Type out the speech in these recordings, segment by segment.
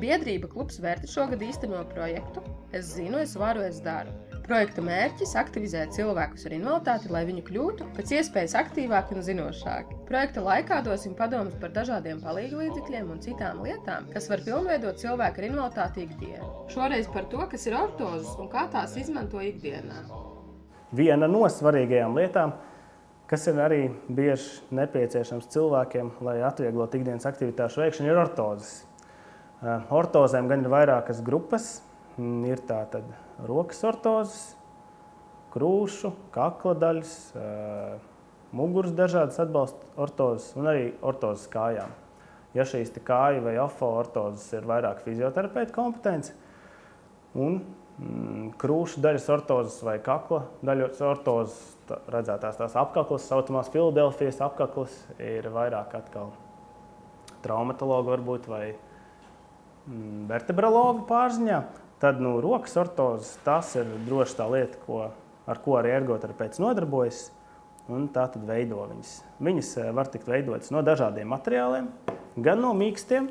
Biedrība Klubs Verte šogad īsteno projektu Es zinu, es varu, es daru. Projekta mērķis aktivizēt cilvēkus ar invaliditāti, lai viņi kļūtu pēc iespējas aktīvāki un zinošāki. Projekta laikā dosim padomus par dažādiem palīglīdzekļiem un citām lietām, kas var pilnveidot cilvēku ar invaliditāti ikdienu. Šoreiz par to, kas ir ortozes un kā tās izmanto ikdienā. Viena no svarīgajām lietām, kas ir arī bieži nepieciešams cilvēkiem, lai atvieglot ikdienas aktivitāšu veikšanu, ir ortozes. Ortozēm gan ir vairākas grupas. Ir tātad rokas ortozes, krūšu, kakla daļas, muguras dažādas atbalsta ortozes un arī ortozes kājām. Ja šīs kāju vai afo ortozes ir vairāk fizioterapeita kompetence un krūšu daļas ortozes vai kakla daļas ortozes, redzētās tās apkaklas, saucamās Filadelfijas apkaklas, ir vairāk atkal traumatologu varbūt vai vertebrologu pārziņā. Tad rokas ortozes, tas ir droši tā lieta, ar ko arī ergoterapeits nodarbojas, un tā tad veido viņas. Viņas var tikt veidotas no dažādiem materiāliem, gan no mīkstiem,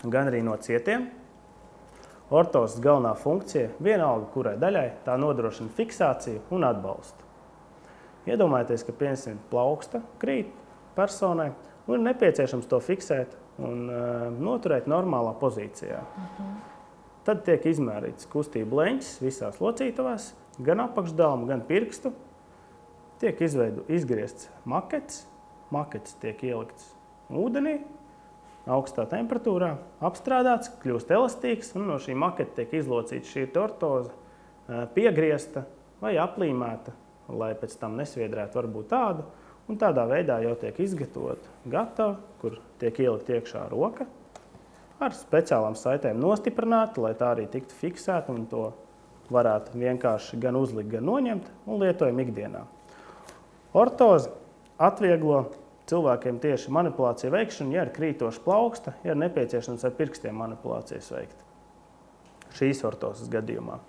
gan arī no cietiem. Ortozes galvenā funkcija, vienalga kurai daļai, tā nodrošina fiksāciju un atbalstu. Iedomājieties, ka piemēram plauksta krīt personai, un ir nepieciešams to fiksēt un noturēt normālā pozīcijā. Tad tiek izmērīts kustību leņķis visās locītavās, gan apakšdalmu, gan pirkstu. Tiek izgriezts makets. Makets tiek ielikts ūdenī, augstā temperatūrā, apstrādāts, kļūst elastīgs, un no šī maketa tiek izlocīta šī ortoze, piegriezta vai aplīmēta, lai pēc tam nesviedrētu varbūt tādu. Un tādā veidā jau tiek izgatavota gatava, kur tiek ielikt iekšā roka, ar speciālām saitēm nostiprināta, lai tā arī tiktu fiksēta un to varētu vienkārši gan uzlikt, gan noņemt un lietojam ikdienā. Ortoze atvieglo cilvēkiem tieši manipulāciju veikšanu, ja ir krītoša plauksta, ja ir nepieciešams ar pirkstiem manipulācijas veikt. Šīs ortozes gadījumā.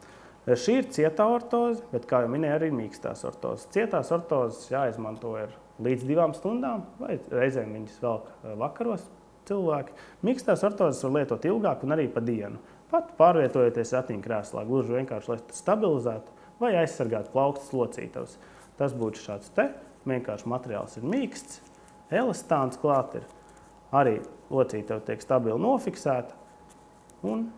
Šī ir cietā ortoze, bet, kā jau minēju, arī ir mīkstās ortozes. Cietās ortozes jāizmanto ir līdz 2 stundām, vai reizēm viņas velk vakaros. Cilvēki. Mīkstās ortozes var lietot ilgāk un arī pa dienu. Pat pārvietojoties ratiņkrēslā, gluži vienkārši, lai stabilizētu vai aizsargātu plaukstas locītavas. Tas būtu šāds te, vienkārši materiāls ir mīksts, elastāns klāt ir, arī locītava tiek stabili nofiksēta un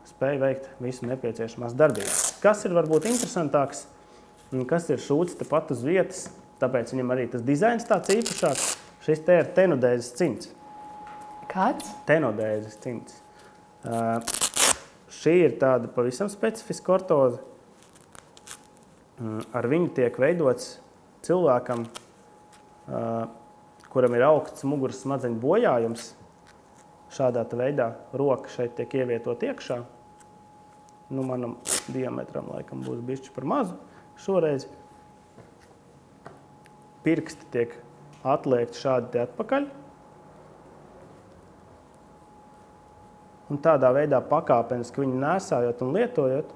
spēj veikt visu nepieciešamās darbības. Kas ir varbūt interesantāks, kas ir šūts tepat uz vietas, tāpēc viņam arī tas dizains tāds īpašāks. Šis te ir tenodēzes cints. Kāds? Tenodēzes cints. Šī ir tāda pavisam specifiska ortoze. Ar viņu tiek veidots cilvēkam, kuram ir augsts muguras smadzeņu bojājums. Šādā veidā roka šeit tiek ievietot iekšā. Manam diametram laikam būs bišķi par mazu šoreiz. Pirksti tiek atliekti šādi te atpakaļ. Un tādā veidā pakāpeniski viņu nēsājot un lietojot,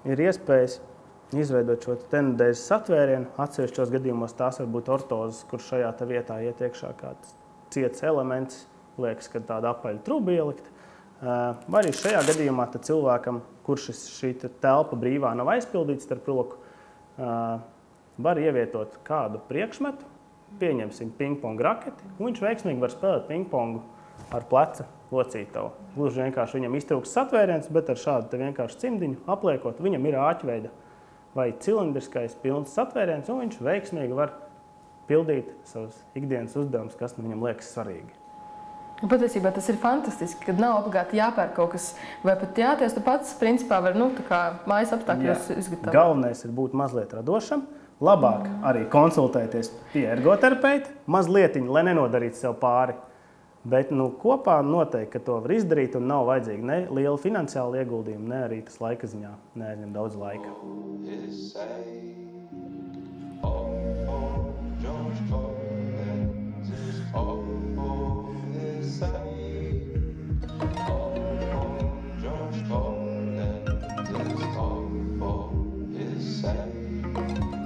ir iespējas izveidot šo tenodēzes satvērienu. Atsevišķos gadījumos tās var būt ortozes, kur šajā vietā iet iekšā kāds ciets elements, liekas, ka tāda apaļa truba ielikt. Vai arī šajā gadījumā cilvēkam, kurš šī telpa brīvā nav aizpildīta starp roku, var ievietot kādu priekšmetu, pieņemsim pingpong raketi, un viņš veiksmīgi var spēlēt pingpongu ar pleca locītavu. Gluži vienkārši viņam iztrūks satvēriens, bet ar šādu vienkārši cimdiņu apliekot, viņam ir āķveida vai cilindriskais pilns satvēriens, un viņš veiksmīgi var pildīt savus ikdienas uzdevumus, kas viņam liekas svarīgi. Patiesībā tas ir fantastiski, kad nav obligāti jāpērk kaut kas, vai pat jāties, tu pats principā var, tā kā mājas apstākļos izgatavot. Galvenais ir būt mazliet radošam, labāk arī konsultēties pie ergoterapeita, mazlietiņi, lai nenodarītu sev pāri. Bet kopā noteikti, ka to var izdarīt un nav vajadzīgi ne liela finansiāla ieguldījuma, ne arī tas laika ziņā neaizņem daudz laika. Say Paldies!